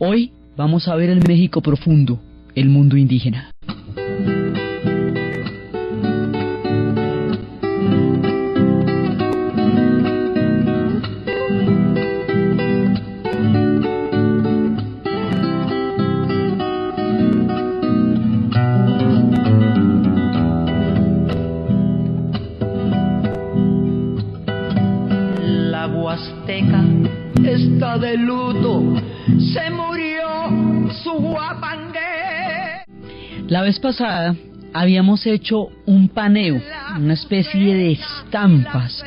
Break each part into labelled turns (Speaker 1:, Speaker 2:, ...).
Speaker 1: Hoy vamos a ver el México profundo, el mundo indígena.
Speaker 2: La Huasteca está de luto, se murió su guapangue.
Speaker 1: La vez pasada habíamos hecho un paneo, una especie de estampas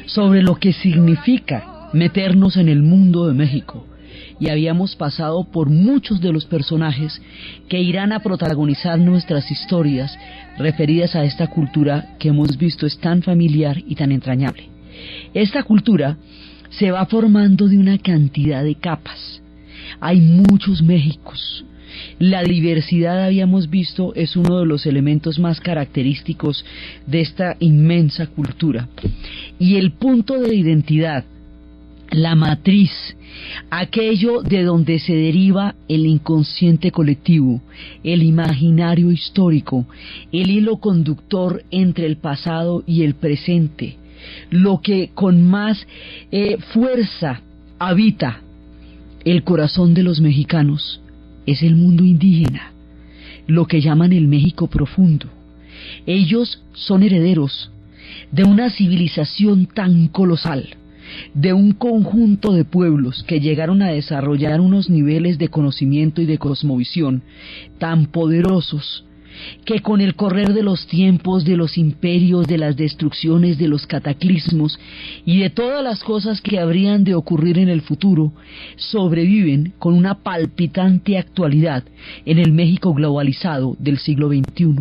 Speaker 1: sobre lo que significa meternos en el mundo de México, y habíamos pasado por muchos de los personajes que irán a protagonizar nuestras historias referidas a esta cultura que hemos visto es tan familiar y tan entrañable. Esta cultura se va formando de una cantidad de capas. Hay muchos Méxicos. La diversidad, habíamos visto, es uno de los elementos más característicos de esta inmensa cultura. Y el punto de identidad, la matriz, aquello de donde se deriva el inconsciente colectivo, el imaginario histórico, el hilo conductor entre el pasado y el presente, lo que con más fuerza habita el corazón de los mexicanos, es el mundo indígena, lo que llaman el México profundo. Ellos son herederos de una civilización tan colosal, de un conjunto de pueblos que llegaron a desarrollar unos niveles de conocimiento y de cosmovisión tan poderosos, que con el correr de los tiempos, de los imperios, de las destrucciones, de los cataclismos y de todas las cosas que habrían de ocurrir en el futuro, sobreviven con una palpitante actualidad en el México globalizado del siglo XXI.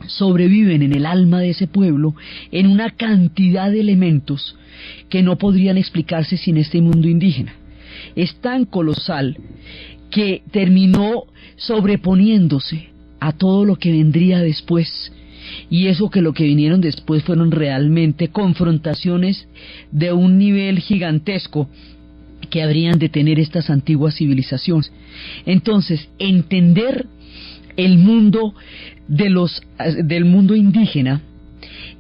Speaker 1: Sobreviven en el alma de ese pueblo en una cantidad de elementos que no podrían explicarse sin este mundo indígena. Es tan colosal que terminó sobreponiéndose a todo lo que vendría después, y eso que lo que vinieron después fueron realmente confrontaciones de un nivel gigantesco que habrían de tener estas antiguas civilizaciones. Entonces, entender el mundo del mundo indígena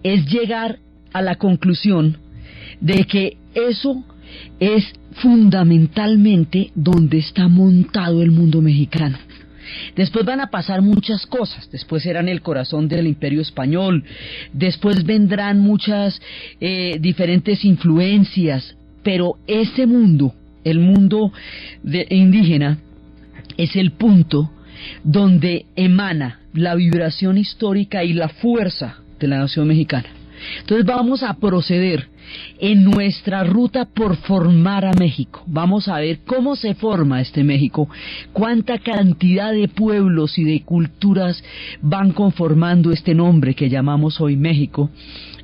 Speaker 1: es llegar a la conclusión de que eso es fundamentalmente donde está montado el mundo mexicano. Después van a pasar muchas cosas, después serán el corazón del Imperio Español, después vendrán muchas diferentes influencias, pero ese mundo, el mundo indígena, es el punto donde emana la vibración histórica y la fuerza de la nación mexicana. Entonces vamos a proceder en nuestra ruta por formar a México. Vamos a ver cómo se forma este México, cuánta cantidad de pueblos y de culturas van conformando este nombre que llamamos hoy México,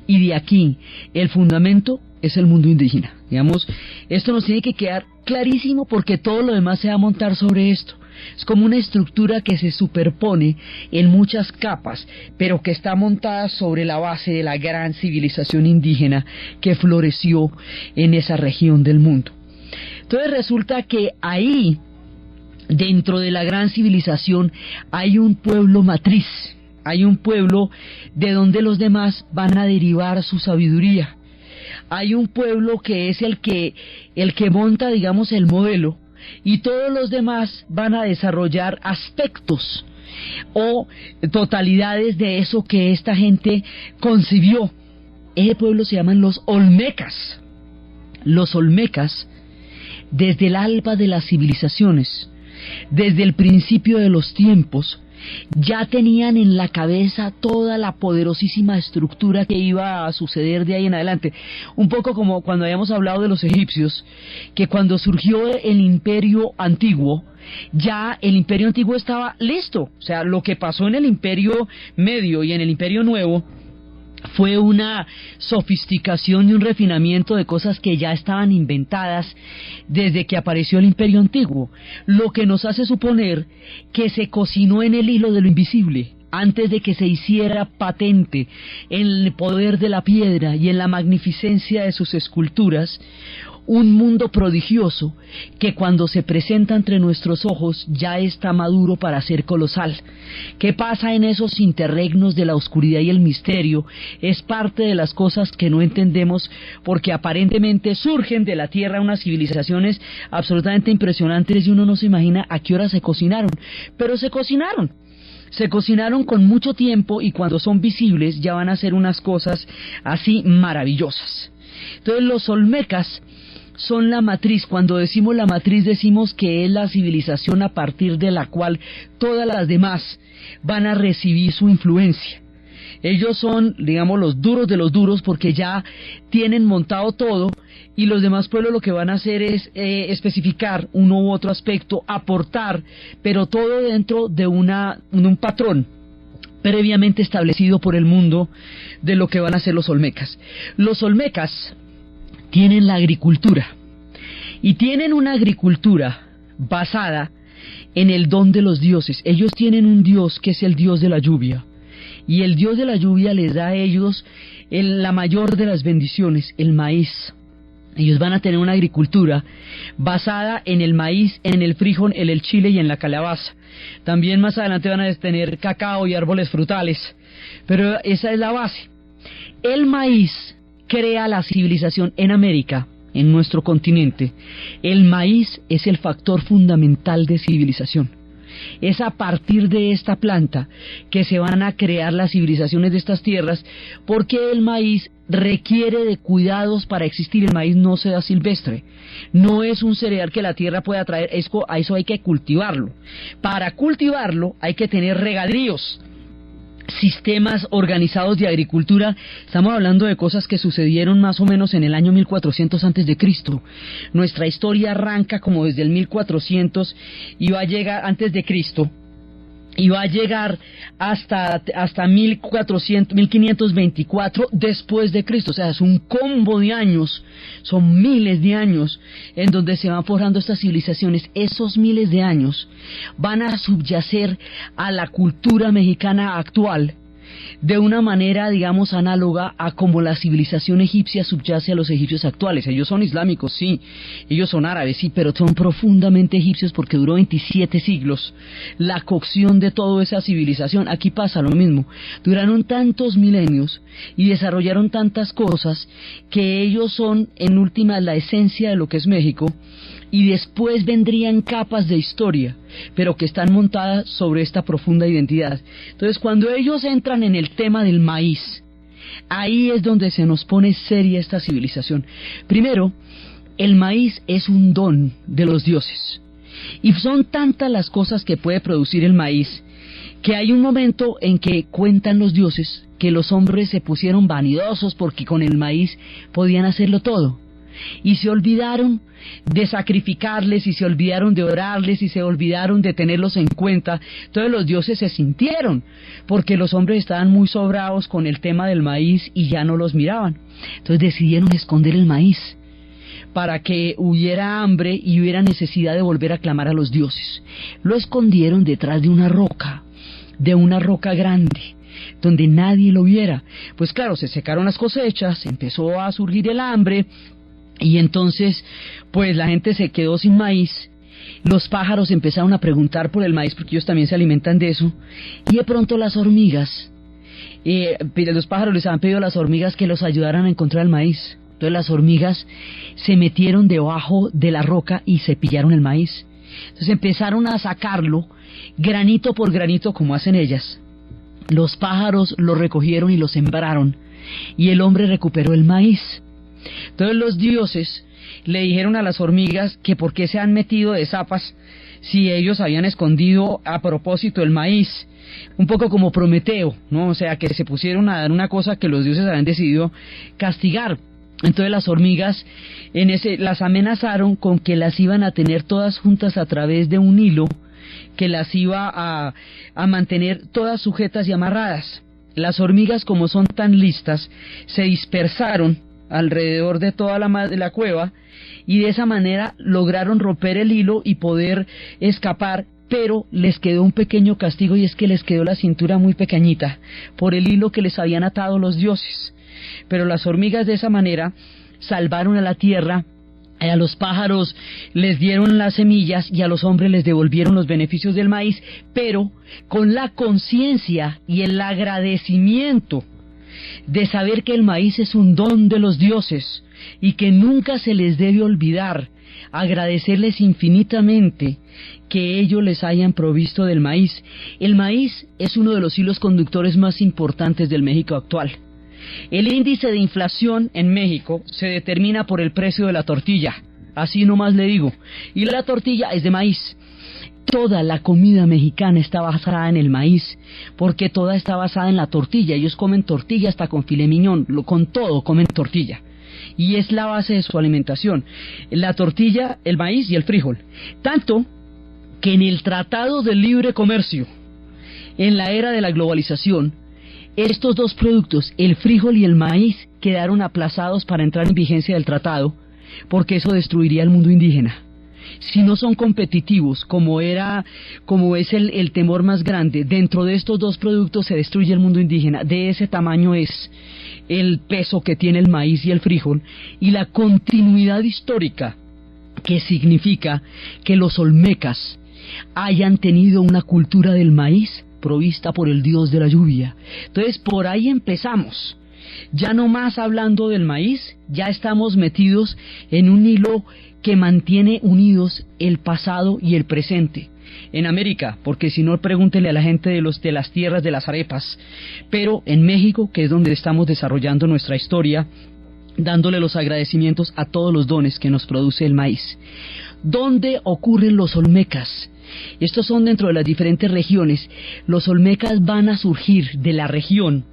Speaker 1: y de aquí el fundamento es el mundo indígena. Digamos, esto nos tiene que quedar clarísimo porque todo lo demás se va a montar sobre esto. Es como una estructura que se superpone en muchas capas, pero que está montada sobre la base de la gran civilización indígena que floreció en esa región del mundo. Entonces resulta que ahí, dentro de la gran civilización, hay un pueblo matriz, hay un pueblo de donde los demás van a derivar su sabiduría. Hay un pueblo que es el que monta, digamos, el modelo, y todos los demás van a desarrollar aspectos o totalidades de eso que esta gente concibió. Ese pueblo se llaman los olmecas. Los olmecas, desde el alba de las civilizaciones, desde el principio de los tiempos, ya tenían en la cabeza toda la poderosísima estructura que iba a suceder de ahí en adelante. Un poco como cuando habíamos hablado de los egipcios, que cuando surgió el imperio antiguo, ya el imperio antiguo estaba listo. O sea, lo que pasó en el imperio medio y en el imperio nuevo fue una sofisticación y un refinamiento de cosas que ya estaban inventadas desde que apareció el Imperio Antiguo, lo que nos hace suponer que se cocinó en el hilo de lo invisible, antes de que se hiciera patente en el poder de la piedra y en la magnificencia de sus esculturas, un mundo prodigioso que cuando se presenta entre nuestros ojos ya está maduro para ser colosal. ¿Qué pasa en esos interregnos de la oscuridad y el misterio? Es parte de las cosas que no entendemos, porque aparentemente surgen de la tierra unas civilizaciones absolutamente impresionantes y uno no se imagina a qué hora se cocinaron, pero se cocinaron. Se cocinaron con mucho tiempo y cuando son visibles ya van a ser unas cosas así maravillosas. Entonces los olmecas son la matriz. Cuando decimos la matriz decimos que es la civilización a partir de la cual todas las demás van a recibir su influencia. Ellos son, digamos, los duros de los duros porque ya tienen montado todo y los demás pueblos lo que van a hacer es especificar uno u otro aspecto, aportar, pero todo dentro de un patrón previamente establecido por el mundo de lo que van a hacer los olmecas. Los olmecas tienen la agricultura y tienen una agricultura basada en el don de los dioses. Ellos tienen un dios que es el dios de la lluvia y el dios de la lluvia les da a ellos la mayor de las bendiciones, el maíz. Ellos van a tener una agricultura basada en el maíz, en el frijol, en el chile y en la calabaza. También más adelante van a tener cacao y árboles frutales, pero esa es la base. El maíz crea la civilización en América, en nuestro continente. El maíz es el factor fundamental de civilización. Es a partir de esta planta que se van a crear las civilizaciones de estas tierras, porque el maíz requiere de cuidados para existir. El maíz no se da silvestre, no es un cereal que la tierra pueda traer, a eso hay que cultivarlo. Para cultivarlo hay que tener regadíos, sistemas organizados de agricultura. Estamos hablando de cosas que sucedieron más o menos en el año 1400 antes de Cristo. Nuestra historia arranca como desde el 1400 y va a llegar antes de Cristo y va a llegar hasta 1524 después de Cristo. O sea, es un combo de años, son miles de años en donde se van forjando estas civilizaciones. Esos miles de años van a subyacer a la cultura mexicana actual de una manera, digamos, análoga a como la civilización egipcia subyace a los egipcios actuales. Ellos son islámicos, sí, ellos son árabes, sí, pero son profundamente egipcios porque duró 27 siglos la cocción de toda esa civilización. Aquí pasa lo mismo, duraron tantos milenios y desarrollaron tantas cosas que ellos son en última la esencia de lo que es México, y después vendrían capas de historia, pero que están montadas sobre esta profunda identidad. Entonces, cuando ellos entran en el tema del maíz, ahí es donde se nos pone seria esta civilización. Primero, el maíz es un don de los dioses, y son tantas las cosas que puede producir el maíz, que hay un momento en que cuentan los dioses que los hombres se pusieron vanidosos porque con el maíz podían hacerlo todo. Y se olvidaron de sacrificarles, y se olvidaron de orarles, y se olvidaron de tenerlos en cuenta. Entonces los dioses se sintieron, porque los hombres estaban muy sobrados con el tema del maíz y ya no los miraban. Entonces decidieron esconder el maíz para que hubiera hambre y hubiera necesidad de volver a clamar a los dioses. Lo escondieron detrás de una roca grande, donde nadie lo viera. Pues claro, se secaron las cosechas, empezó a surgir el hambre, y entonces, pues la gente se quedó sin maíz. Los pájaros empezaron a preguntar por el maíz porque ellos también se alimentan de eso. Y de pronto las hormigas, los pájaros les han pedido a las hormigas que los ayudaran a encontrar el maíz. Entonces las hormigas se metieron debajo de la roca y se pillaron el maíz. Entonces empezaron a sacarlo granito por granito como hacen ellas. Los pájaros lo recogieron y lo sembraron, y el hombre recuperó el maíz. Entonces los dioses le dijeron a las hormigas que por qué se han metido de zapas si ellos habían escondido a propósito el maíz, un poco como Prometeo, ¿no? O sea, que se pusieron a dar una cosa que los dioses habían decidido castigar. Entonces las hormigas las amenazaron con que las iban a tener todas juntas a través de un hilo que las iba a mantener todas sujetas y amarradas. Las hormigas, como son tan listas, se dispersaron alrededor de toda la cueva, y de esa manera lograron romper el hilo y poder escapar, pero les quedó un pequeño castigo, y es que les quedó la cintura muy pequeñita por el hilo que les habían atado los dioses. Pero las hormigas de esa manera salvaron a la tierra A los pájaros les dieron las semillas y a los hombres les devolvieron los beneficios del maíz, pero con la conciencia y el agradecimiento de saber que el maíz es un don de los dioses y que nunca se les debe olvidar agradecerles infinitamente que ellos les hayan provisto del maíz. El maíz es uno de los hilos conductores más importantes del México actual. El índice de inflación en México se determina por el precio de la tortilla, así nomás le digo, y la tortilla es de maíz. Toda la comida mexicana está basada en el maíz, porque toda está basada en la tortilla. Ellos comen tortilla hasta con filet mignon, con todo comen tortilla, y es la base de su alimentación, la tortilla, el maíz y el frijol. Tanto que en el Tratado de Libre Comercio, en la era de la globalización, estos dos productos, el frijol y el maíz, quedaron aplazados para entrar en vigencia del tratado, porque eso destruiría el mundo indígena. Si no son competitivos, como es el temor más grande, dentro de estos dos productos se destruye el mundo indígena. De ese tamaño es el peso que tiene el maíz y el frijol, y la continuidad histórica que significa que los olmecas hayan tenido una cultura del maíz provista por el dios de la lluvia. Entonces por ahí empezamos. Ya no más hablando del maíz, ya estamos metidos en un hilo que mantiene unidos el pasado y el presente. En América, porque si no, pregúntenle a la gente de las tierras de las arepas, pero en México, que es donde estamos desarrollando nuestra historia, dándole los agradecimientos a todos los dones que nos produce el maíz. ¿Dónde ocurren los olmecas? Estos son dentro de las diferentes regiones. Los olmecas van a surgir de la región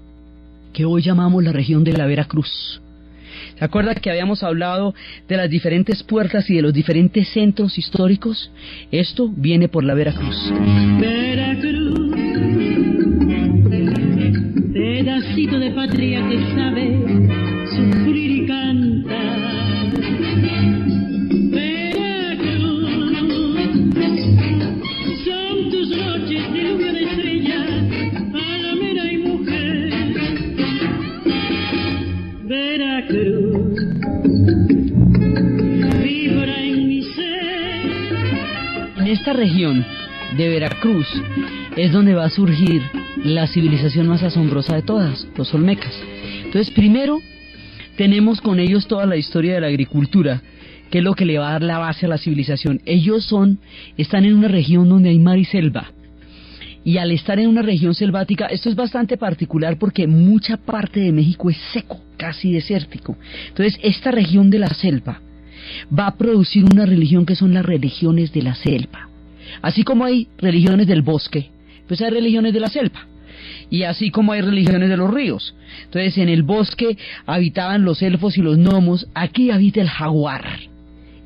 Speaker 1: que hoy llamamos la región de la Veracruz. ¿Se acuerda que habíamos hablado de las diferentes puertas y de los diferentes centros históricos? Esto viene por la Veracruz.
Speaker 3: Veracruz, pedacito de patria que sabe sufrir y cantar. Veracruz, son tus noches de lluvia de estrellas, palamera y mujer. Veracruz, vibra en mi ser.
Speaker 1: En esta región de Veracruz es donde va a surgir la civilización más asombrosa de todas, los olmecas. Entonces, primero tenemos con ellos toda la historia de la agricultura, que es lo que le va a dar la base a la civilización. Ellos están en una región donde hay mar y selva. Y al estar en una región selvática, esto es bastante particular porque mucha parte de México es seco, casi desértico. Entonces, esta región de la selva va a producir una religión que son las religiones de la selva. Así como hay religiones del bosque, pues hay religiones de la selva. Y así como hay religiones de los ríos. Entonces, en el bosque habitaban los elfos y los gnomos, aquí habita el jaguar.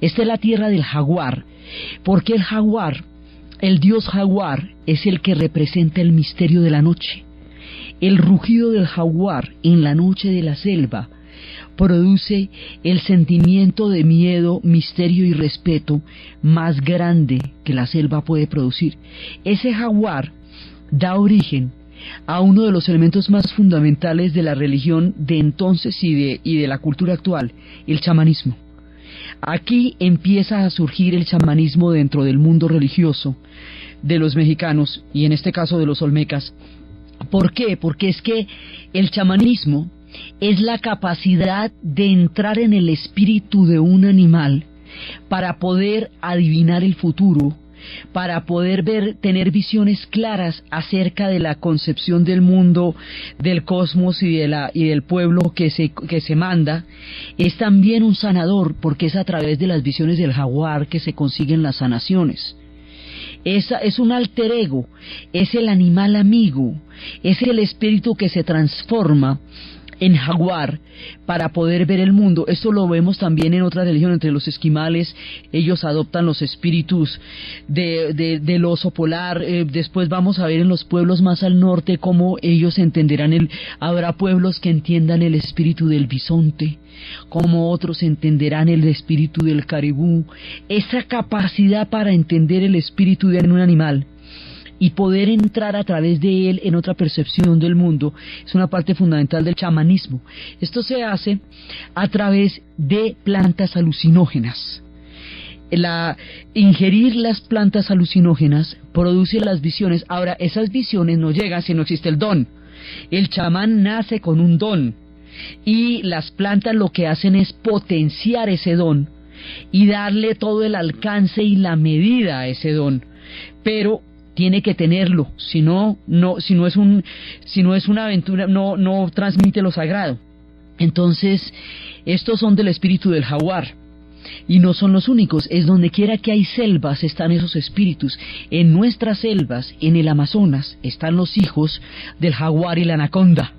Speaker 1: Esta es la tierra del jaguar, porque el jaguar, el dios jaguar, es el que representa el misterio de la noche. El rugido del jaguar en la noche de la selva produce el sentimiento de miedo, misterio y respeto más grande que la selva puede producir. Ese jaguar da origen a uno de los elementos más fundamentales de la religión de entonces y de la cultura actual, el chamanismo. Aquí empieza a surgir el chamanismo dentro del mundo religioso de los mexicanos y en este caso de los olmecas. ¿Por qué? Porque es que el chamanismo es la capacidad de entrar en el espíritu de un animal para poder adivinar el futuro, para poder tener visiones claras acerca de la concepción del mundo, del cosmos y del pueblo que se manda. Es también un sanador, porque es a través de las visiones del jaguar que se consiguen las sanaciones. Es un alter ego, es el animal amigo, es el espíritu que se transforma en jaguar para poder ver el mundo. Esto lo vemos también en otra religión, entre los esquimales. Ellos adoptan los espíritus del oso polar. Después vamos a ver en los pueblos más al norte cómo ellos entenderán habrá pueblos que entiendan el espíritu del bisonte, como otros entenderán el espíritu del caribú. Esa capacidad para entender el espíritu de un animal y poder entrar a través de él en otra percepción del mundo es una parte fundamental del chamanismo. Esto se hace a través de plantas alucinógenas. Ingerir las plantas alucinógenas produce las visiones. Ahora, esas visiones no llegan si no existe el don. El chamán nace con un don y las plantas lo que hacen es potenciar ese don y darle todo el alcance y la medida a ese don, pero tiene que tenerlo, si no es una aventura, no transmite lo sagrado. Entonces, estos son del espíritu del jaguar. Y no son los únicos, es donde quiera que hay selvas están esos espíritus. En nuestras selvas, en el Amazonas, están los hijos del jaguar y la anaconda,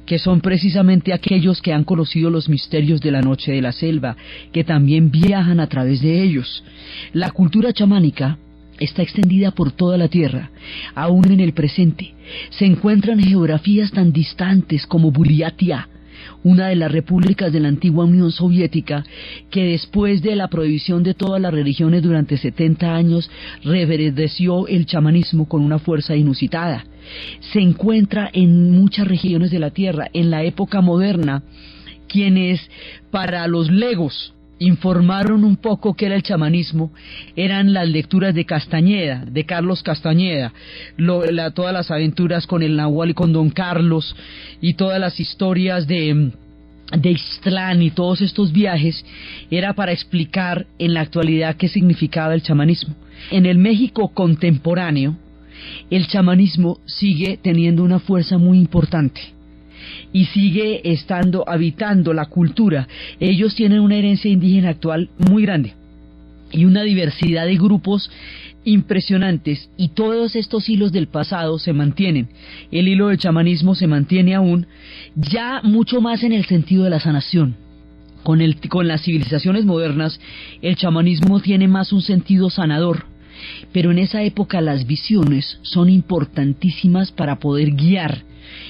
Speaker 1: que son precisamente aquellos que han conocido los misterios de la noche de la selva, que también viajan a través de ellos. La cultura chamánica está extendida por toda la tierra, aún en el presente. Se encuentran geografías tan distantes como Buriatia, una de las repúblicas de la antigua Unión Soviética, que después de la prohibición de todas las religiones durante 70 años, reverdeció el chamanismo con una fuerza inusitada. Se encuentra en muchas regiones de la Tierra. En la época moderna, quienes para los legos informaron un poco qué era el chamanismo eran las lecturas de Castañeda, de Carlos Castañeda, todas las aventuras con el Nahual y con Don Carlos y todas las historias de Ixtlán y todos estos viajes, era para explicar en la actualidad qué significaba el chamanismo. En el México contemporáneo, el chamanismo sigue teniendo una fuerza muy importante y sigue habitando la cultura. Ellos tienen una herencia indígena actual muy grande y una diversidad de grupos impresionantes, y todos estos hilos del pasado se mantienen. El hilo del chamanismo se mantiene aún, ya mucho más en el sentido de la sanación. Con las civilizaciones modernas, el chamanismo tiene más un sentido sanador, pero en esa época las visiones son importantísimas para poder guiar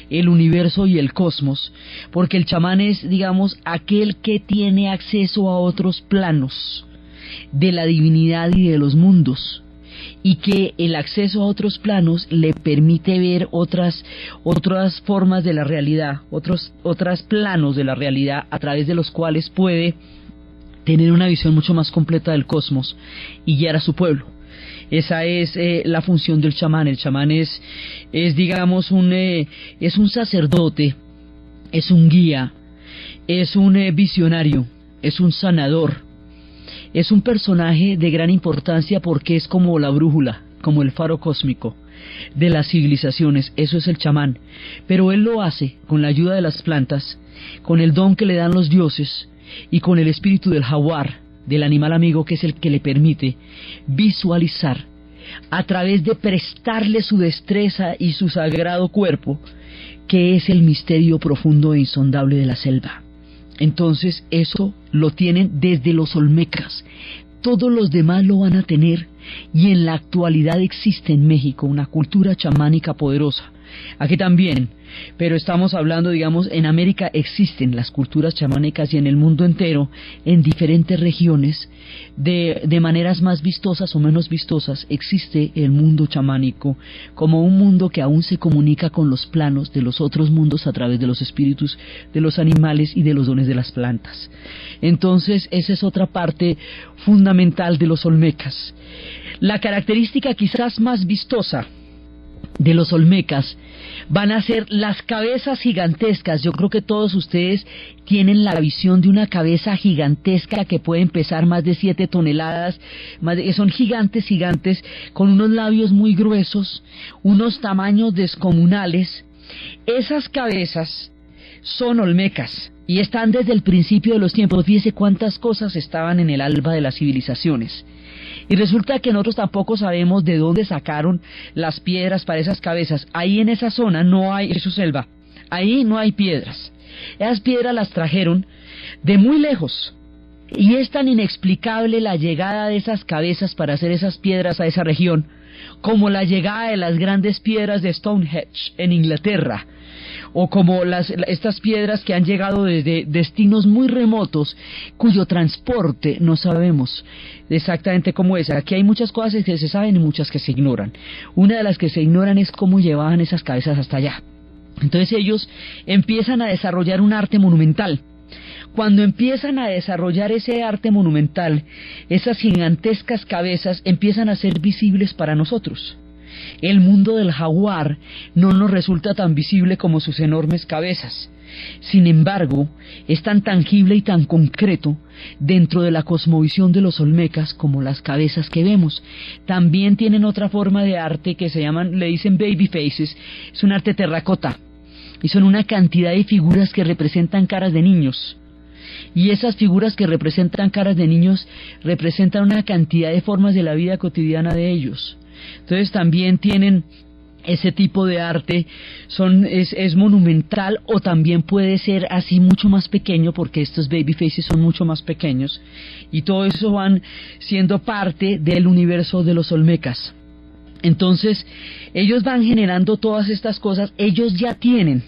Speaker 1: el universo y el cosmos, porque el chamán es, digamos, aquel que tiene acceso a otros planos de la divinidad y de los mundos, y que el acceso a otros planos le permite ver otras formas de la realidad, otros planos de la realidad a través de los cuales puede tener una visión mucho más completa del cosmos y guiar a su pueblo. Esa es la función del chamán. El chamán es digamos es un sacerdote, es un guía, es un visionario, es un sanador, es un personaje de gran importancia porque es como la brújula, como el faro cósmico de las civilizaciones. Eso es el chamán, pero él lo hace con la ayuda de las plantas, con el don que le dan los dioses y con el espíritu del jaguar, del animal amigo, que es el que le permite visualizar a través de prestarle su destreza y su sagrado cuerpo, que es el misterio profundo e insondable de la selva. Entonces eso lo tienen desde los olmecas, todos los demás lo van a tener, y en la actualidad existe en México una cultura chamánica poderosa. Aquí también, pero estamos hablando, digamos, en América existen las culturas chamánicas, y en el mundo entero, en diferentes regiones, de maneras más vistosas o menos vistosas, existe el mundo chamánico como un mundo que aún se comunica con los planos de los otros mundos a través de los espíritus de los animales y de los dones de las plantas. Entonces, esa es otra parte fundamental de los olmecas. La característica quizás más vistosa de los olmecas van a ser las cabezas gigantescas. Yo creo que todos ustedes tienen la visión de una cabeza gigantesca que pueden pesar más de 7 toneladas, son gigantes, con unos labios muy gruesos, unos tamaños descomunales. Esas cabezas son olmecas y están desde el principio de los tiempos. Fíjese cuántas cosas estaban en el alba de las civilizaciones. Y resulta que nosotros tampoco sabemos de dónde sacaron las piedras para esas cabezas. Ahí en esa zona no hay, eso es selva, ahí no hay piedras. Esas piedras las trajeron de muy lejos. Y es tan inexplicable la llegada de esas cabezas para hacer esas piedras a esa región, como la llegada de las grandes piedras de Stonehenge en Inglaterra, o como estas piedras que han llegado desde destinos muy remotos, cuyo transporte no sabemos exactamente cómo es. Aquí hay muchas cosas que se saben y muchas que se ignoran. Una de las que se ignoran es cómo llevaban esas cabezas hasta allá. Entonces ellos empiezan a desarrollar un arte monumental. Cuando empiezan a desarrollar ese arte monumental, esas gigantescas cabezas empiezan a ser visibles para nosotros. El mundo del jaguar no nos resulta tan visible como sus enormes cabezas. Sin embargo, es tan tangible y tan concreto dentro de la cosmovisión de los olmecas como las cabezas que vemos. También tienen otra forma de arte que le dicen baby faces, es un arte terracota, y son una cantidad de figuras que representan caras de niños. Y esas figuras que representan caras de niños representan una cantidad de formas de la vida cotidiana de ellos. Entonces también tienen ese tipo de arte, es monumental, o también puede ser así mucho más pequeño, porque estos baby faces son mucho más pequeños, y todo eso van siendo parte del universo de los olmecas. Entonces ellos van generando todas estas cosas. Ellos ya tienen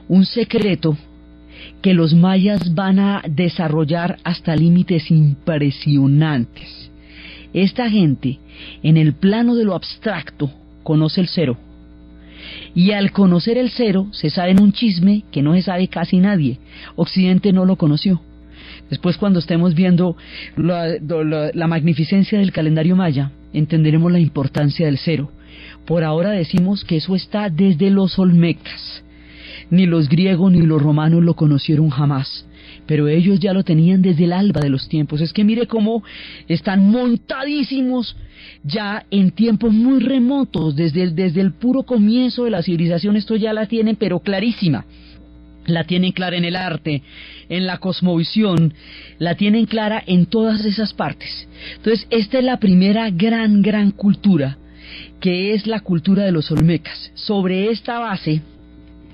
Speaker 1: un secreto que los mayas van a desarrollar hasta límites impresionantes. Esta gente, en el plano de lo abstracto, conoce el cero. Y al conocer el cero, se sabe un chisme que no se sabe casi nadie. Occidente no lo conoció. Después, cuando estemos viendo la magnificencia del calendario maya, entenderemos la importancia del cero. Por ahora decimos que eso está desde los olmecas. Ni los griegos ni los romanos lo conocieron jamás, pero ellos ya lo tenían desde el alba de los tiempos. Es que mire cómo están montadísimos ya en tiempos muy remotos, desde el puro comienzo de la civilización. Esto ya la tienen pero clarísima. La tienen clara en el arte, en la cosmovisión, la tienen clara en todas esas partes. Entonces esta es la primera gran cultura, que es la cultura de los olmecas. Sobre esta base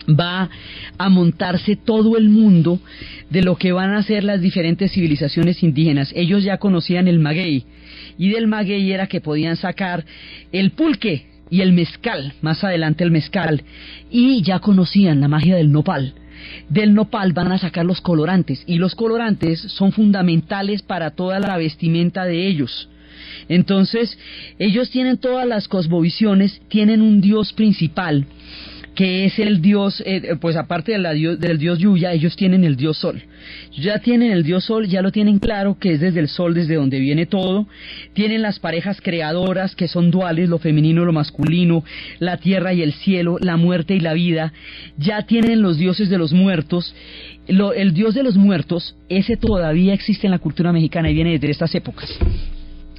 Speaker 1: va a montarse todo el mundo de lo que van a ser las diferentes civilizaciones indígenas. Ellos ya conocían el maguey, y del maguey era que podían sacar el pulque y el mezcal, más adelante el mezcal, y ya conocían la magia del nopal. Del nopal van a sacar los colorantes, y los colorantes son fundamentales para toda la vestimenta de ellos. Entonces ellos tienen todas las cosmovisiones, tienen un dios principal, que es el dios, pues aparte del dios Yuya, ellos tienen el dios Sol. Ya tienen el dios Sol, ya lo tienen claro, que es desde el Sol desde donde viene todo. Tienen las parejas creadoras, que son duales, lo femenino y lo masculino, la tierra y el cielo, la muerte y la vida. Ya tienen los dioses de los muertos. El dios de los muertos, ese todavía existe en la cultura mexicana y viene desde estas épocas.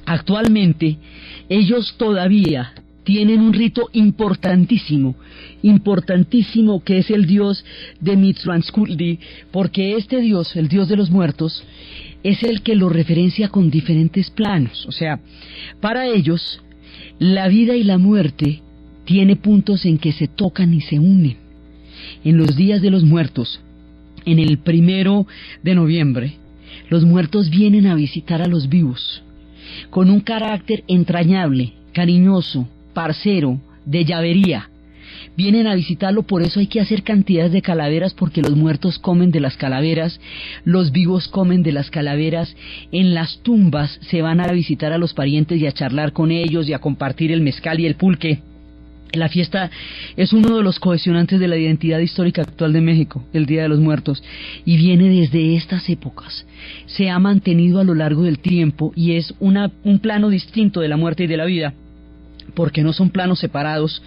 Speaker 1: Actualmente, ellos todavía tienen un rito importantísimo, que es el dios de Mictlantecuhtli, porque este dios, el dios de los muertos, es el que lo referencia con diferentes planos. O sea, para ellos, la vida y la muerte tiene puntos en que se tocan y se unen. En los días de los muertos, en el 1 de noviembre, los muertos vienen a visitar a los vivos, con un carácter entrañable, cariñoso, parcero, de llavería. Vienen a visitarlo, por eso hay que hacer cantidades de calaveras, porque los muertos comen de las calaveras, los vivos comen de las calaveras. En las tumbas se van a visitar a los parientes y a charlar con ellos y a compartir el mezcal y el pulque. La fiesta es uno de los cohesionantes de la identidad histórica actual de México, el Día de los Muertos, y viene desde estas épocas. Se ha mantenido a lo largo del tiempo y es un plano distinto de la muerte y de la vida, porque no son planos separados,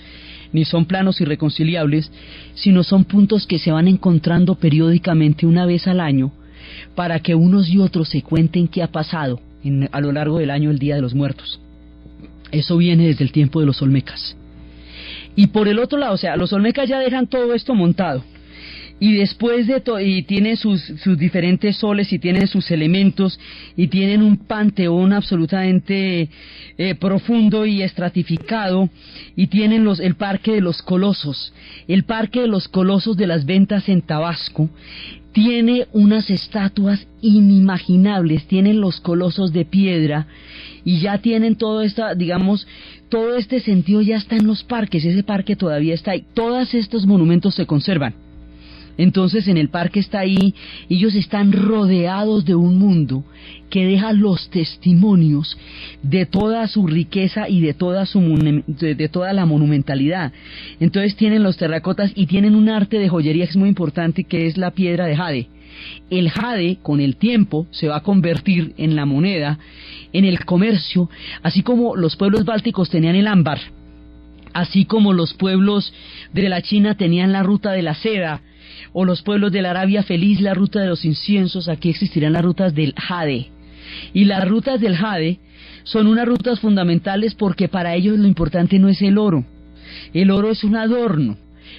Speaker 1: ni son planos irreconciliables, sino son puntos que se van encontrando periódicamente una vez al año, para que unos y otros se cuenten qué ha pasado a lo largo del año, el Día de los Muertos. Eso viene desde el tiempo de los olmecas. Y por el otro lado, o sea, los olmecas ya dejan todo esto montado, y después de todo, y tienen sus diferentes soles, y tienen sus elementos, y tienen un panteón absolutamente profundo y estratificado, y tienen el Parque de los Colosos. El Parque de los Colosos de las Ventas en Tabasco tiene unas estatuas inimaginables, tienen los colosos de piedra, y ya tienen todo esta, digamos, todo este sentido ya está en los parques, ese parque todavía está ahí, todos estos monumentos se conservan. Entonces en el parque está ahí, ellos están rodeados de un mundo que deja los testimonios de toda su riqueza y de toda de toda la monumentalidad. Entonces tienen los terracotas y tienen un arte de joyería que es muy importante, que es la piedra de jade. El jade con el tiempo se va a convertir en la moneda, en el comercio, así como los pueblos bálticos tenían el ámbar, así como los pueblos de la China tenían la ruta de la seda, o los pueblos de la Arabia Feliz la ruta de los inciensos. Aquí existirán las rutas del jade. Y las rutas del jade son unas rutas fundamentales porque para ellos lo importante no es el oro es un adorno.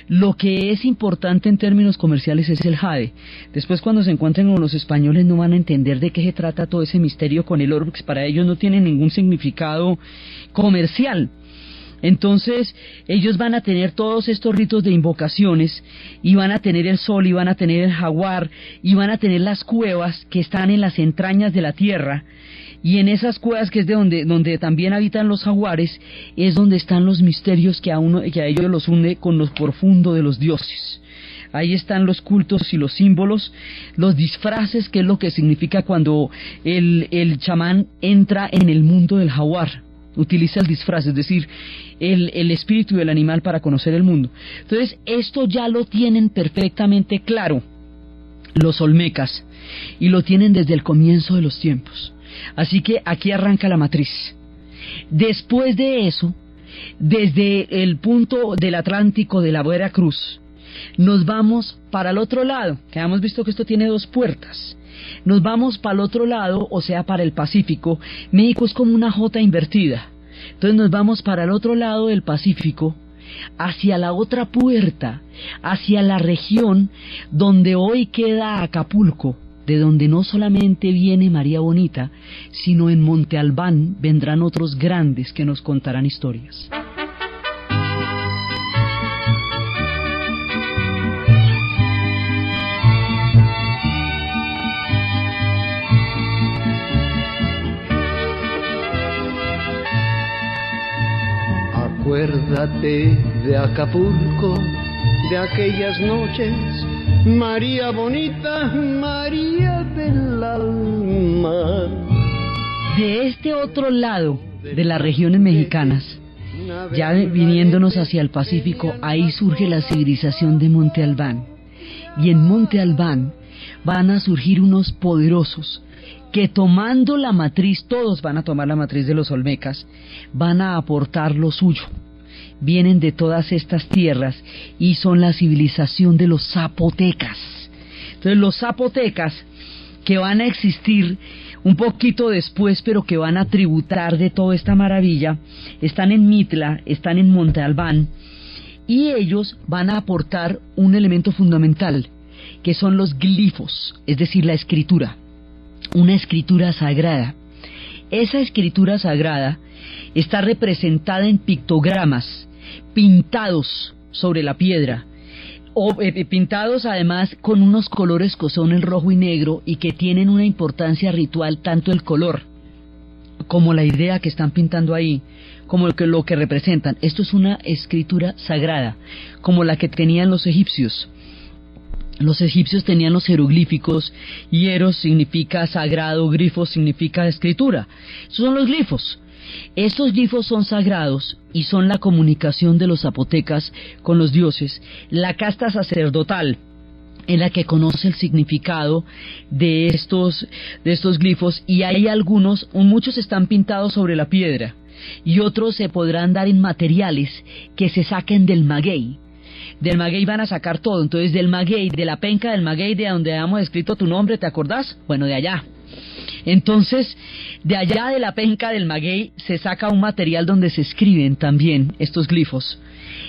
Speaker 1: Lo que es importante en términos comerciales es el jade. Después, cuando se encuentren con los españoles, no van a entender de qué se trata todo ese misterio con el oro, porque para ellos no tiene ningún significado comercial. Entonces ellos van a tener todos estos ritos de invocaciones, y van a tener el sol, y van a tener el jaguar, y van a tener las cuevas que están en las entrañas de la tierra, y en esas cuevas, que es de donde también habitan los jaguares, es donde están los misterios que a ellos los une con lo profundo de los dioses. Ahí están los cultos y los símbolos, los disfraces, que es lo que significa cuando el chamán entra en el mundo del jaguar. Utiliza el disfraz, es decir, el espíritu del animal para conocer el mundo. Entonces, esto ya lo tienen perfectamente claro los olmecas, y lo tienen desde el comienzo de los tiempos. Así que aquí arranca la matriz. Después de eso, desde el punto del Atlántico de la Veracruz, nos vamos para el otro lado, que hemos visto que esto tiene dos puertas. Nos vamos para el otro lado, o sea, para el Pacífico. México es como una J invertida. Entonces nos vamos para el otro lado del Pacífico, hacia la otra puerta, hacia la región donde hoy queda Acapulco, de donde no solamente viene María Bonita, sino en Monte Albán vendrán otros grandes que nos contarán historias.
Speaker 2: Acuérdate de Acapulco, de aquellas noches, María Bonita, María del alma.
Speaker 1: De este otro lado de las regiones mexicanas, ya viniéndonos hacia el Pacífico, ahí surge la civilización de Monte Albán. Y en Monte Albán van a surgir unos poderosos que, tomando la matriz, todos van a tomar la matriz de los olmecas, van a aportar lo suyo. Vienen de todas estas tierras y son la civilización de los zapotecas. Entonces los zapotecas, que van a existir un poquito después, pero que van a tributar de toda esta maravilla, están en Mitla, están en Monte Albán, y ellos van a aportar un elemento fundamental, que son los glifos, es decir, la escritura, una escritura sagrada. Esa escritura sagrada está representada en pictogramas pintados sobre la piedra, o pintados además con unos colores que son el rojo y negro, y que tienen una importancia ritual, tanto el color como la idea que están pintando ahí, como lo que representan. Esto es una escritura sagrada, como la que tenían los egipcios. Los egipcios tenían los jeroglíficos, hieros significa sagrado, grifos significa escritura. Esos son los glifos. Estos glifos son sagrados y son la comunicación de los zapotecas con los dioses. La casta sacerdotal en la que conoce el significado de estos glifos, y hay algunos, muchos están pintados sobre la piedra, y otros se podrán dar en materiales que se saquen del maguey. Del maguey van a sacar todo. Entonces, del maguey, de la penca del maguey, de donde habíamos escrito tu nombre, ¿te acordás? Bueno, de allá. Entonces, de allá de la penca del maguey se saca un material donde se escriben también estos glifos.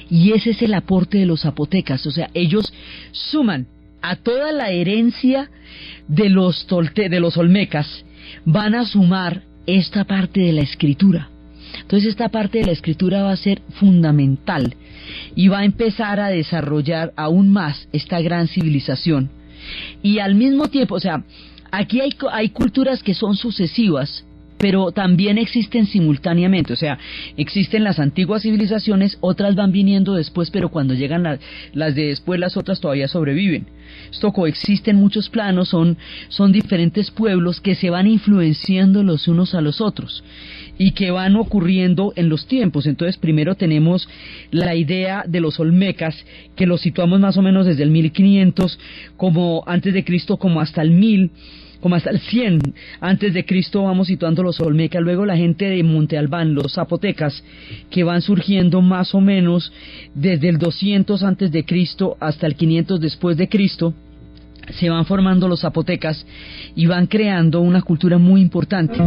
Speaker 1: Y ese es el aporte de los zapotecas. O sea, ellos suman a toda la herencia de los olmecas, van a sumar esta parte de la escritura. Entonces esta parte de la escritura va a ser fundamental y va a empezar a desarrollar aún más esta gran civilización. Y al mismo tiempo, o sea, aquí hay culturas que son sucesivas, pero también existen simultáneamente, o sea, existen las antiguas civilizaciones, otras van viniendo después, pero cuando llegan las de después, las otras todavía sobreviven. Esto coexiste en muchos planos, son diferentes pueblos que se van influenciando los unos a los otros y que van ocurriendo en los tiempos. Entonces, primero tenemos la idea de los olmecas, que los situamos más o menos desde el 1500 como antes de Cristo, como hasta el 1000, como hasta el 100 antes de Cristo vamos situando los olmecas. Luego la gente de Monte Albán, los zapotecas, que van surgiendo más o menos desde el 200 antes de Cristo hasta el 500 después de Cristo. Se van formando los zapotecas y van creando una cultura muy importante.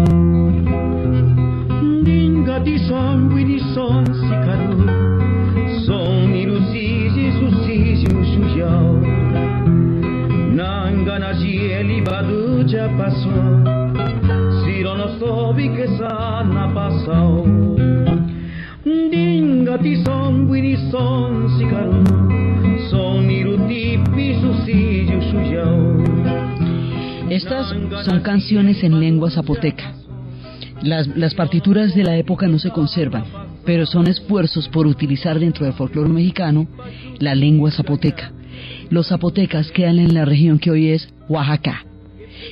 Speaker 1: Estas son canciones en lengua zapoteca. Las partituras de la época no se conservan, pero son esfuerzos por utilizar dentro del folclore mexicano la lengua zapoteca. Los zapotecas quedan en la región que hoy es Oaxaca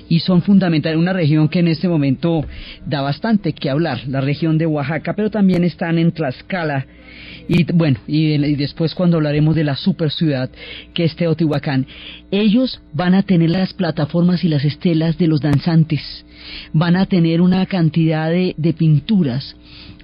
Speaker 1: y son fundamentales, una región que en este momento da bastante que hablar, la región de Oaxaca, pero también están en Tlaxcala y bueno, y después cuando hablaremos de la super ciudad que es Teotihuacán. Ellos van a tener las plataformas y las estelas de los danzantes, van a tener una cantidad de pinturas,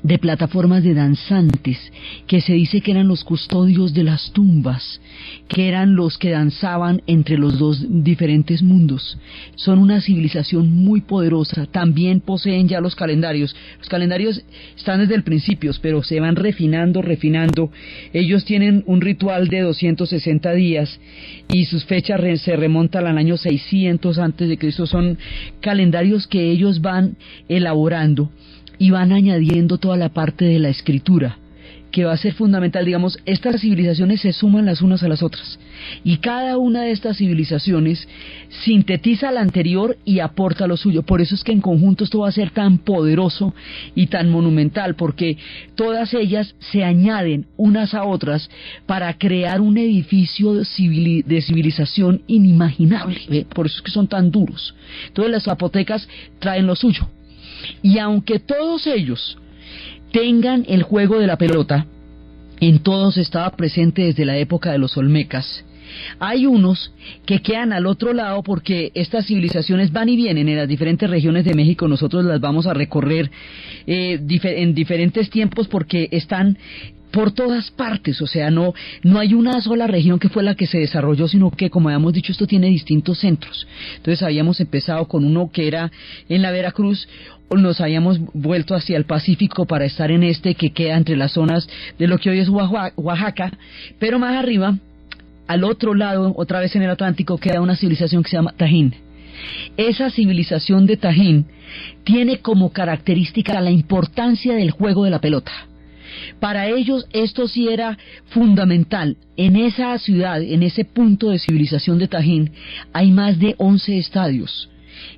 Speaker 1: de plataformas de danzantes, que se dice que eran los custodios de las tumbas, que eran los que danzaban entre los dos diferentes mundos. Son una civilización muy poderosa, también poseen ya los calendarios. Los calendarios están desde el principio, pero se van refinando. Ellos tienen un ritual de 260 días y sus fechas se remontan al año 600 antes de Cristo. Son calendarios que ellos van elaborando y van añadiendo toda la parte de la escritura, que va a ser fundamental. Digamos, estas civilizaciones se suman las unas a las otras, y cada una de estas civilizaciones sintetiza la anterior y aporta lo suyo. Por eso es que en conjunto esto va a ser tan poderoso y tan monumental, porque todas ellas se añaden unas a otras para crear un edificio de civilización inimaginable. Por eso es que son tan duros. Entonces las zapotecas traen lo suyo. Y aunque todos ellos tengan el juego de la pelota, en todos estaba presente desde la época de los olmecas. Hay unos que quedan al otro lado porque estas civilizaciones van y vienen en las diferentes regiones de México. Nosotros las vamos a recorrer en diferentes tiempos porque están por todas partes, o sea, no hay una sola región que fue la que se desarrolló, sino que, como habíamos dicho, esto tiene distintos centros. Entonces habíamos empezado con uno que era en la Veracruz, nos habíamos vuelto hacia el Pacífico para estar en este que queda entre las zonas de lo que hoy es Oaxaca, pero más arriba, al otro lado, otra vez en el Atlántico, queda una civilización que se llama Tajín. Esa civilización de Tajín tiene como característica la importancia del juego de la pelota. Para ellos esto sí era fundamental. En esa ciudad, en ese punto de civilización de Tajín, hay más de 11 estadios,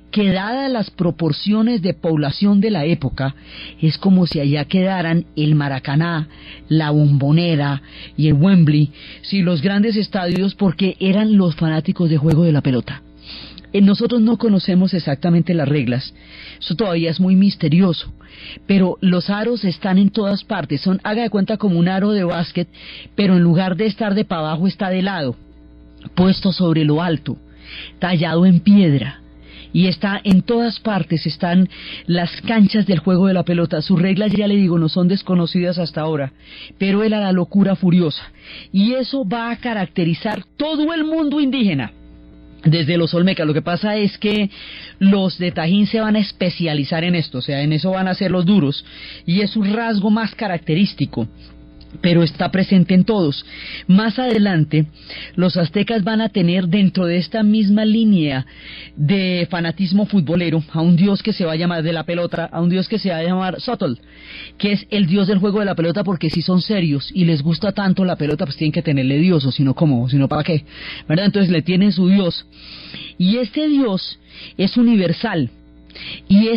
Speaker 1: que dadas las proporciones de población de la época, es como si allá quedaran el Maracaná, la Bombonera y el Wembley, sí, los grandes estadios, porque eran los fanáticos de juego de la pelota. Nosotros no conocemos exactamente las reglas, eso todavía es muy misterioso, pero los aros están en todas partes, haga de cuenta como un aro de básquet, pero en lugar de estar de para abajo está de lado, puesto sobre lo alto, tallado en piedra, y está en todas partes. Están las canchas del juego de la pelota. Sus reglas, ya le digo, no son desconocidas hasta ahora, pero era la locura furiosa, y eso va a caracterizar todo el mundo indígena desde los olmecas. Lo que pasa es que los de Tajín se van a especializar en esto, o sea, en eso van a ser los duros, y es un rasgo más característico, pero está presente en todos. Más adelante, los aztecas van a tener dentro de esta misma línea de fanatismo futbolero a un dios que se va a llamar de la pelota, a un dios que se va a llamar Xotl, que es el dios del juego de la pelota, porque si son serios y les gusta tanto la pelota, pues tienen que tenerle dios, o si no, ¿cómo? Si no, ¿para qué? ¿Verdad? Entonces le tienen su dios, y este dios es universal. y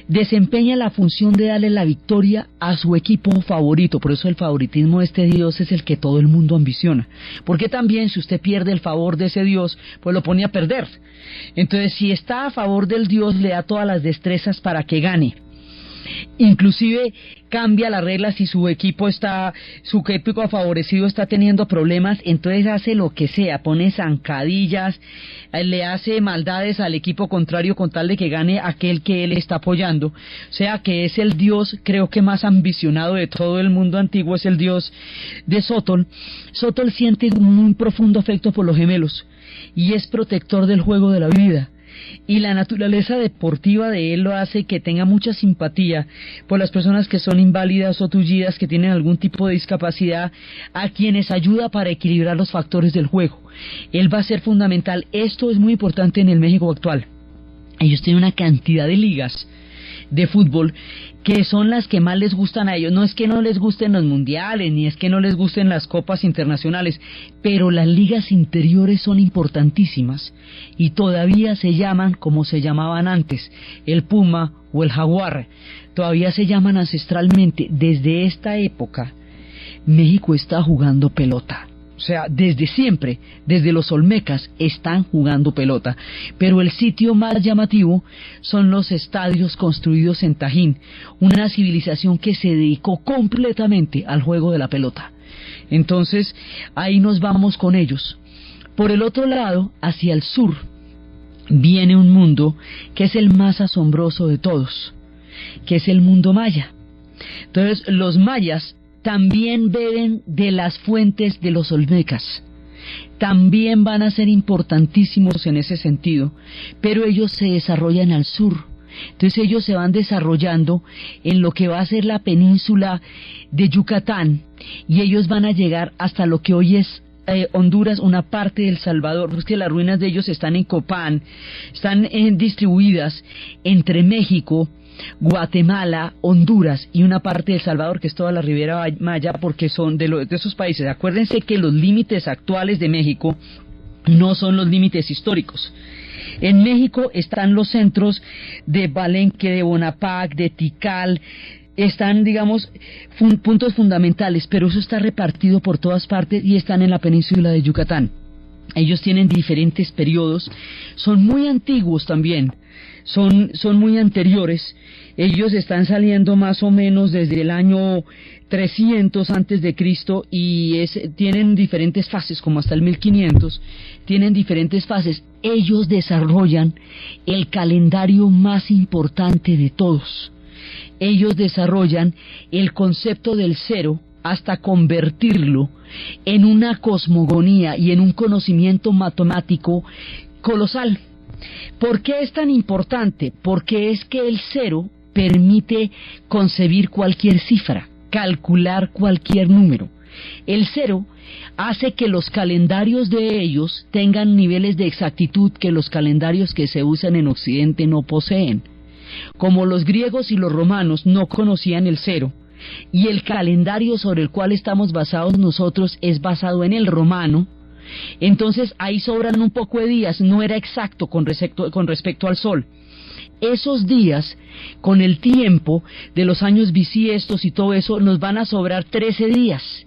Speaker 1: desempeña la función de darle la victoria a su equipo favorito. Por eso el favoritismo de este dios es el que todo el mundo ambiciona, porque también si usted pierde el favor de ese dios, pues lo pone a perder. Entonces, si está a favor del dios, le da todas las destrezas para que gane. Inclusive cambia las reglas si su equipo favorecido está teniendo problemas, entonces hace lo que sea, pone zancadillas, le hace maldades al equipo contrario con tal de que gane aquel que él está apoyando. O sea que es el dios, creo que más ambicionado de todo el mundo antiguo, es el dios de Sotol. Sotol siente un muy profundo afecto por los gemelos y es protector del juego de la vida. Y la naturaleza deportiva de él lo hace que tenga mucha simpatía por las personas que son inválidas o tullidas, que tienen algún tipo de discapacidad, a quienes ayuda para equilibrar los factores del juego. Él va a ser fundamental. Esto es muy importante en el México actual. Ellos tienen una cantidad de ligas de fútbol que son las que más les gustan a ellos. No es que no les gusten los mundiales, ni es que no les gusten las copas internacionales, pero las ligas interiores son importantísimas y todavía se llaman como se llamaban antes, el Puma o el Jaguar. Todavía se llaman ancestralmente. Desde esta época México está jugando pelota. O sea, desde siempre, desde los olmecas, están jugando pelota. Pero el sitio más llamativo son los estadios construidos en Tajín, una civilización que se dedicó completamente al juego de la pelota. Entonces, ahí nos vamos con ellos. Por el otro lado, hacia el sur, viene un mundo que es el más asombroso de todos, que es el mundo maya. Entonces, los mayas también beben de las fuentes de los olmecas, también van a ser importantísimos en ese sentido, pero ellos se desarrollan al sur. Entonces ellos se van desarrollando en lo que va a ser la península de Yucatán, y ellos van a llegar hasta lo que hoy es Honduras, una parte del Salvador, porque las ruinas de ellos están en Copán, están distribuidas entre México, Guatemala, Honduras y una parte de El Salvador, que es toda la Ribera Maya, porque son de esos países. Acuérdense que los límites actuales de México no son los límites históricos. En México están los centros de Palenque, de Bonaparte, de Tikal, están, digamos, puntos fundamentales, pero eso está repartido por todas partes y están en la península de Yucatán. Ellos tienen diferentes periodos, son muy antiguos también, son muy anteriores. Ellos están saliendo más o menos desde el año 300 antes de Cristo y tienen diferentes fases, como hasta el 1500, tienen diferentes fases. Ellos desarrollan el calendario más importante de todos. Ellos desarrollan el concepto del cero hasta convertirlo en una cosmogonía y en un conocimiento matemático colosal. ¿Por qué es tan importante? Porque es que el cero permite concebir cualquier cifra, calcular cualquier número. El cero hace que los calendarios de ellos tengan niveles de exactitud que los calendarios que se usan en Occidente no poseen. Como los griegos y los romanos no conocían el cero, y el calendario sobre el cual estamos basados nosotros es basado en el romano, entonces ahí sobran un poco de días, no era exacto con respecto al sol. Esos días, con el tiempo de los años bisiestos y todo eso, nos van a sobrar 13 días.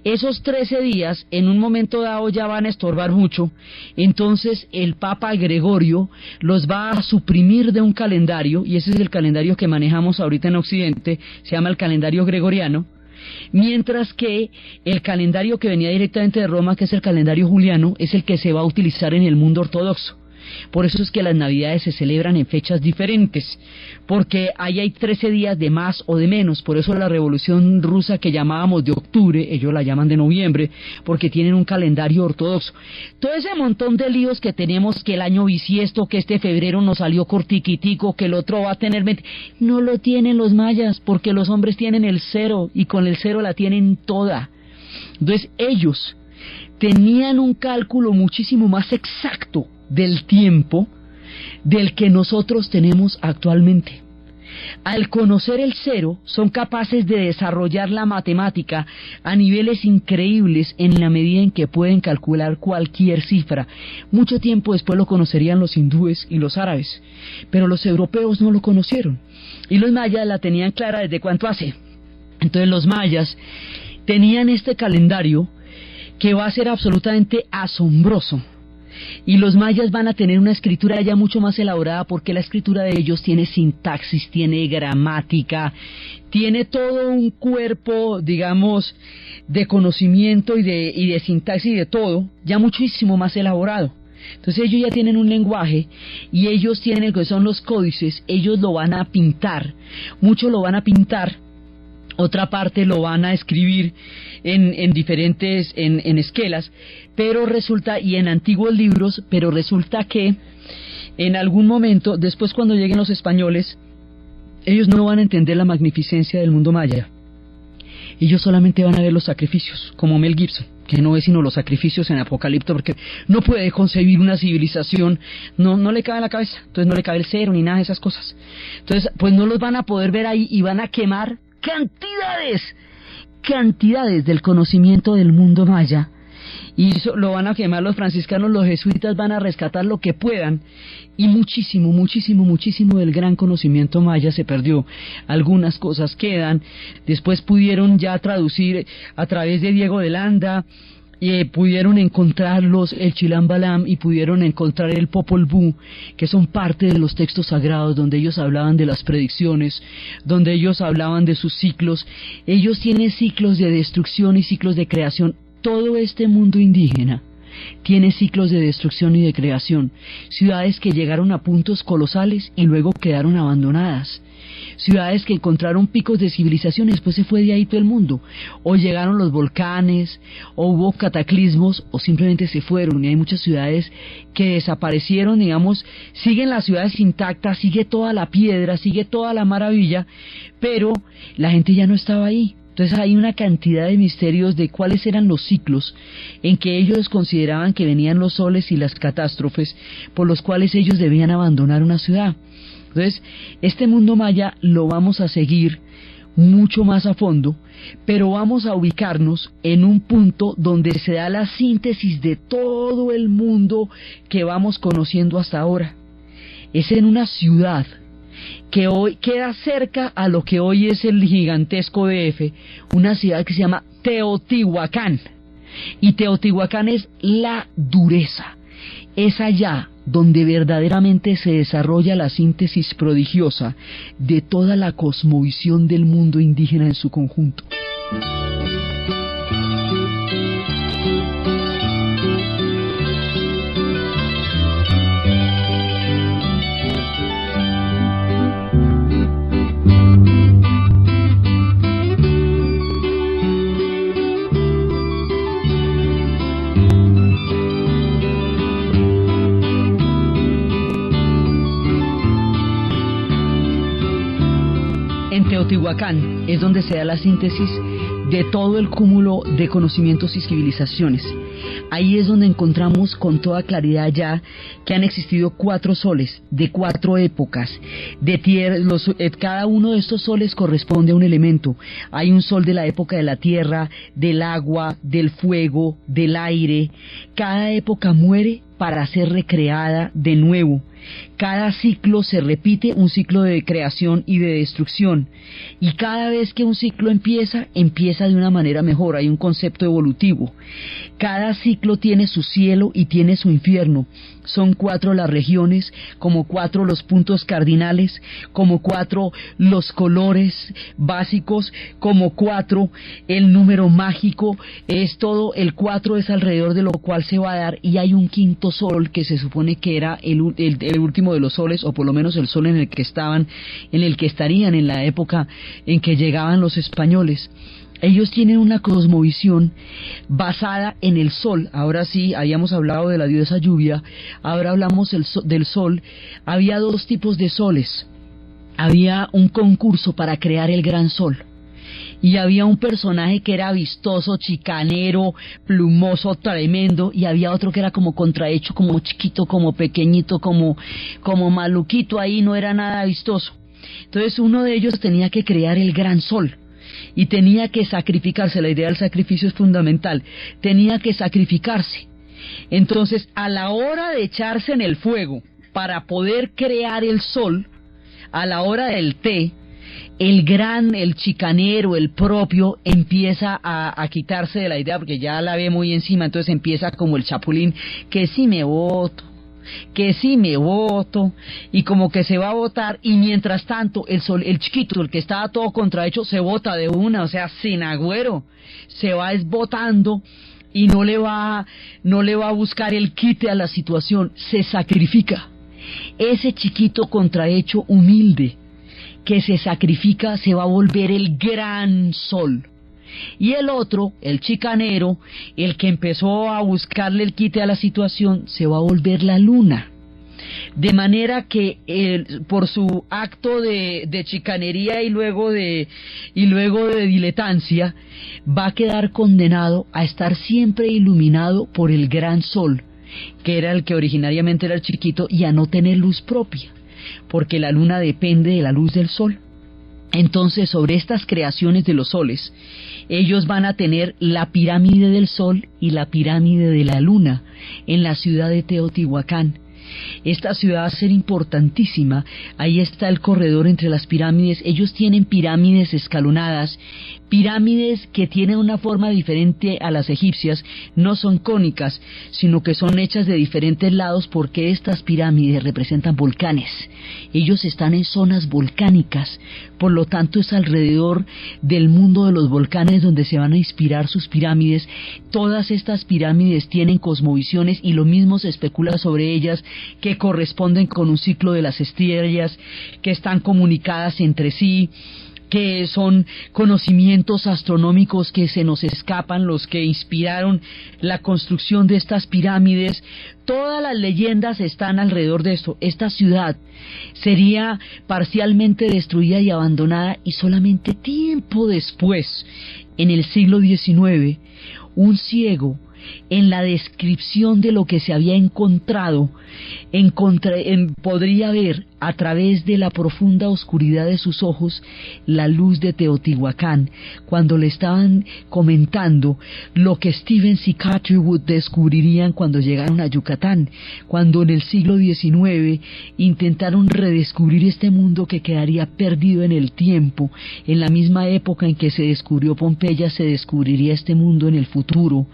Speaker 1: Esos 13 días en un momento dado ya van a estorbar mucho, entonces el Papa Gregorio los va a suprimir de un calendario, y ese es el calendario que manejamos ahorita en Occidente, se llama el calendario gregoriano, mientras que el calendario que venía directamente de Roma, que es el calendario juliano, es el que se va a utilizar en el mundo ortodoxo. Por eso es que las Navidades se celebran en fechas diferentes, porque ahí hay 13 días de más o de menos. Por eso la Revolución Rusa, que llamábamos de octubre, ellos la llaman de noviembre, porque tienen un calendario ortodoxo. Todo ese montón de líos que tenemos, que el año bisiesto, que este febrero nos salió cortiquitico, que el otro va a tener 20, no lo tienen los mayas, porque los hombres tienen el cero, y con el cero la tienen toda. Entonces ellos tenían un cálculo muchísimo más exacto del tiempo del que nosotros tenemos actualmente. Al conocer el cero, son capaces de desarrollar la matemática a niveles increíbles en la medida en que pueden calcular cualquier cifra. Mucho tiempo después lo conocerían los hindúes y los árabes, pero los europeos no lo conocieron. Y los mayas la tenían clara desde cuánto hace. Entonces los mayas tenían este calendario que va a ser absolutamente asombroso. Y los mayas van a tener una escritura ya mucho más elaborada, porque la escritura de ellos tiene sintaxis, tiene gramática, tiene todo un cuerpo, digamos, de conocimiento y de sintaxis y de todo, ya muchísimo más elaborado. Entonces ellos ya tienen un lenguaje y ellos tienen el que son los códices, ellos lo van a pintar, mucho lo van a pintar, otra parte lo van a escribir en diferentes, en esquelas, pero resulta, y en antiguos libros, pero resulta que en algún momento, después cuando lleguen los españoles, ellos no van a entender la magnificencia del mundo maya. Ellos solamente van a ver los sacrificios, como Mel Gibson, que no ve sino los sacrificios en Apocalipto, porque no puede concebir una civilización, no le cabe en la cabeza, entonces no le cabe el cero ni nada de esas cosas. Entonces, pues no los van a poder ver ahí y van a quemar cantidades del conocimiento del mundo maya, y eso lo van a quemar los franciscanos, los jesuitas van a rescatar lo que puedan, y muchísimo del gran conocimiento maya se perdió. Algunas cosas quedan, después pudieron ya traducir a través de Diego de Landa, pudieron encontrarlos el Chilam Balam y pudieron encontrar el Popol Vuh, que son parte de los textos sagrados, donde ellos hablaban de las predicciones, donde ellos hablaban de sus ciclos. Ellos tienen ciclos de destrucción y ciclos de creación. Todo este mundo indígena tiene ciclos de destrucción y de creación. Ciudades que llegaron a puntos colosales y luego quedaron abandonadas. Ciudades que encontraron picos de civilización y después se fue de ahí todo el mundo. O llegaron los volcanes, o hubo cataclismos, o simplemente se fueron. Y hay muchas ciudades que desaparecieron, digamos, siguen las ciudades intactas, sigue toda la piedra, sigue toda la maravilla, pero la gente ya no estaba ahí. Entonces hay una cantidad de misterios de cuáles eran los ciclos en que ellos consideraban que venían los soles y las catástrofes por los cuales ellos debían abandonar una ciudad. Entonces, este mundo maya lo vamos a seguir mucho más a fondo, pero vamos a ubicarnos en un punto donde se da la síntesis de todo el mundo que vamos conociendo hasta ahora. Es en una ciudad que hoy queda cerca a lo que hoy es el gigantesco DF, una ciudad que se llama Teotihuacán. Y Teotihuacán es la dureza. Es allá donde verdaderamente se desarrolla la síntesis prodigiosa de toda la cosmovisión del mundo indígena en su conjunto. Teotihuacán es donde se da la síntesis de todo el cúmulo de conocimientos y civilizaciones. Ahí es donde encontramos con toda claridad ya que han existido 4 soles de 4 épocas de tierra. Cada uno de estos soles corresponde a un elemento. Hay un sol de la época de la tierra, del agua, del fuego, del aire. Cada época muere para ser recreada de nuevo. Cada ciclo se repite, un ciclo de creación y de destrucción, y cada vez que un ciclo empieza de una manera mejor. Hay un concepto evolutivo. Cada ciclo tiene su cielo y tiene su infierno. Son 4 las regiones, como 4 los puntos cardinales, como 4 los colores básicos, como 4 el número mágico. Es todo, el 4 es alrededor de lo cual se va a dar, y hay un quinto sol que se supone que era el último de los soles, o por lo menos el sol en el que estarían en la época en que llegaban los españoles. Ellos tienen una cosmovisión basada en el sol. Ahora sí, habíamos hablado de la diosa lluvia, ahora hablamos del sol. Había 2 tipos de soles. Había un concurso para crear el gran sol, y había un personaje que era vistoso, chicanero, plumoso, tremendo, y había otro que era como contrahecho, como chiquito, como pequeñito, como maluquito, ahí no era nada vistoso. Entonces uno de ellos tenía que crear el gran sol y tenía que sacrificarse. La idea del sacrificio es fundamental. Tenía que sacrificarse. Entonces, a la hora de echarse en el fuego para poder crear el sol, a la hora del té, el chicanero, el propio, empieza a quitarse de la idea porque ya la ve muy encima, entonces empieza como el chapulín, que sí me voto, y como que se va a votar, y mientras tanto el chiquito, el que estaba todo contrahecho, se vota de una, o sea, sin agüero, se va esbotando y no le va a buscar el quite a la situación, se sacrifica. Ese chiquito contrahecho humilde que se sacrifica se va a volver el gran sol. Y el otro, el chicanero, el que empezó a buscarle el quite a la situación, se va a volver la luna. De manera que por su acto de chicanería y luego de diletancia, va a quedar condenado a estar siempre iluminado por el gran sol, que era el que originariamente era el chiquito, y a no tener luz propia, porque la luna depende de la luz del sol. Entonces, sobre estas creaciones de los soles, ellos van a tener la pirámide del sol y la pirámide de la luna en la ciudad de Teotihuacán. Esta ciudad va a ser importantísima. Ahí está el corredor entre las pirámides. Ellos tienen pirámides escalonadas, pirámides que tienen una forma diferente a las egipcias. No son cónicas, sino que son hechas de diferentes lados, porque estas pirámides representan volcanes. Ellos están en zonas volcánicas, por lo tanto es alrededor del mundo de los volcanes donde se van a inspirar sus pirámides. Todas estas pirámides tienen cosmovisiones, y lo mismo se especula sobre ellas, que corresponden con un ciclo de las estrellas, que están comunicadas entre sí, que son conocimientos astronómicos que se nos escapan, los que inspiraron la construcción de estas pirámides. Todas las leyendas están alrededor de esto. Esta ciudad sería parcialmente destruida y abandonada, y solamente tiempo después, en el siglo XIX, un ciego, en la descripción de lo que se había encontrado, podría ver a través de la profunda oscuridad de sus ojos la luz de Teotihuacán, cuando le estaban comentando lo que Stevens y Catherwood descubrirían cuando llegaron a Yucatán, cuando en el siglo XIX intentaron redescubrir este mundo que quedaría perdido en el tiempo. En la misma época en que se descubrió Pompeya, se descubriría este mundo en el futuro.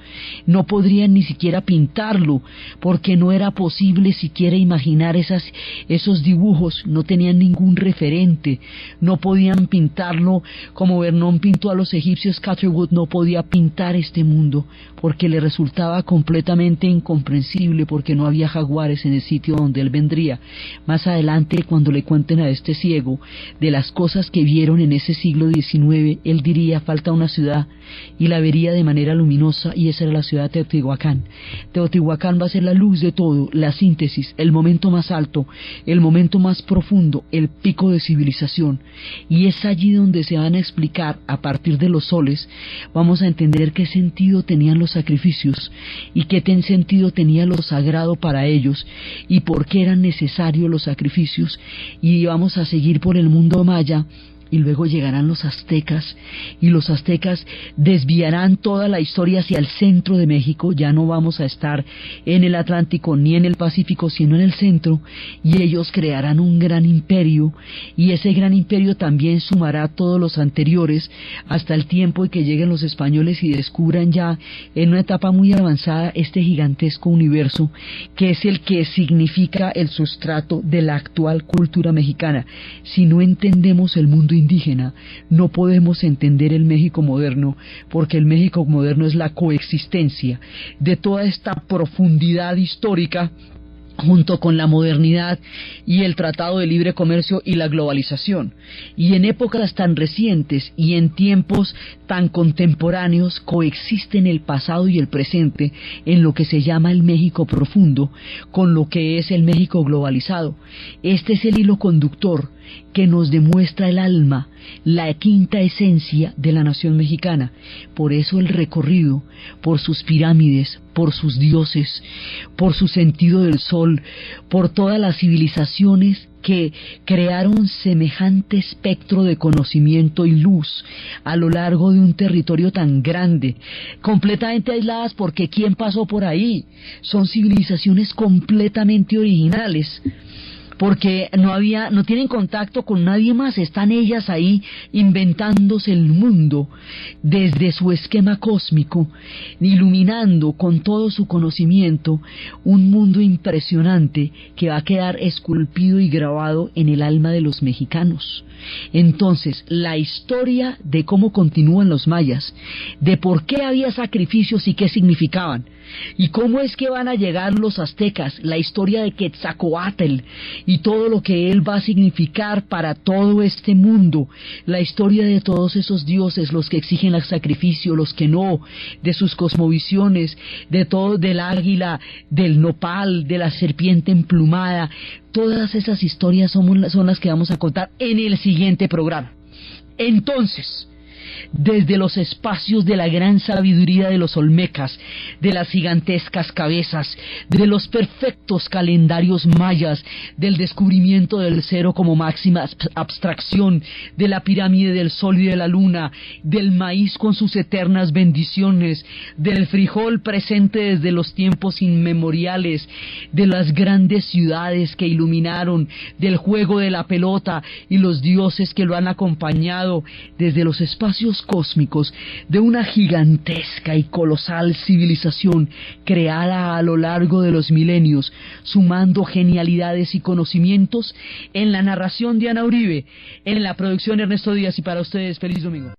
Speaker 1: No podrían ni siquiera pintarlo, porque no era posible siquiera imaginar esos dibujos. No tenían ningún referente, no podían pintarlo como Vernon pintó a los egipcios. Catherwood no podía pintar este mundo porque le resultaba completamente incomprensible, porque no había jaguares en el sitio donde él vendría. Más adelante, cuando le cuenten a este ciego de las cosas que vieron en ese siglo XIX, él diría: falta una ciudad, y la vería de manera luminosa, y esa era la ciudad de Teotihuacán. Teotihuacán va a ser la luz de todo, la síntesis, el momento más alto, el momento más profundo, el pico de civilización, y es allí donde se van a explicar, a partir de los soles, vamos a entender qué sentido tenían los sacrificios y qué sentido tenía lo sagrado para ellos y por qué eran necesarios los sacrificios. Y vamos a seguir por el mundo maya, y luego llegarán los aztecas, y los aztecas desviarán toda la historia hacia el centro de México. Ya no vamos a estar en el Atlántico ni en el Pacífico, sino en el centro, y ellos crearán un gran imperio, y ese gran imperio también sumará a todos los anteriores, hasta el tiempo en que lleguen los españoles y descubran ya en una etapa muy avanzada este gigantesco universo, que es el que significa el sustrato de la actual cultura mexicana. Si no entendemos el mundo indígena, no podemos entender el México moderno, porque el México moderno es la coexistencia de toda esta profundidad histórica junto con la modernidad y el Tratado de Libre Comercio y la globalización. Y en épocas tan recientes y en tiempos tan contemporáneos coexisten el pasado y el presente en lo que se llama el México profundo con lo que es el México globalizado. Este es el hilo conductor que nos demuestra el alma, la quinta esencia de la nación mexicana. Por eso el recorrido, por sus pirámides, por sus dioses, por su sentido del sol, por todas las civilizaciones que crearon semejante espectro de conocimiento y luz a lo largo de un territorio tan grande, completamente aisladas, porque ¿quién pasó por ahí? Son civilizaciones completamente originales, porque no tienen contacto con nadie más, están ellas ahí inventándose el mundo desde su esquema cósmico, iluminando con todo su conocimiento un mundo impresionante que va a quedar esculpido y grabado en el alma de los mexicanos. Entonces, la historia de cómo continúan los mayas, de por qué había sacrificios y qué significaban, y cómo es que van a llegar los aztecas, la historia de Quetzalcóatl y todo lo que él va a significar para todo este mundo, la historia de todos esos dioses, los que exigen el sacrificio, los que no, de sus cosmovisiones, de todo, del águila, del nopal, de la serpiente emplumada. Todas esas historias son las que vamos a contar en el siguiente programa. Entonces, desde los espacios de la gran sabiduría de los olmecas, de las gigantescas cabezas, de los perfectos calendarios mayas, del descubrimiento del cero como máxima abstracción, de la pirámide del sol y de la luna, del maíz con sus eternas bendiciones, del frijol presente desde los tiempos inmemoriales, de las grandes ciudades que iluminaron, del juego de la pelota y los dioses que lo han acompañado, desde los espacios cósmicos de una gigantesca y colosal civilización creada a lo largo de los milenios, sumando genialidades y conocimientos. En la narración, Diana Uribe, en la producción, Ernesto Díaz, y para ustedes, feliz domingo.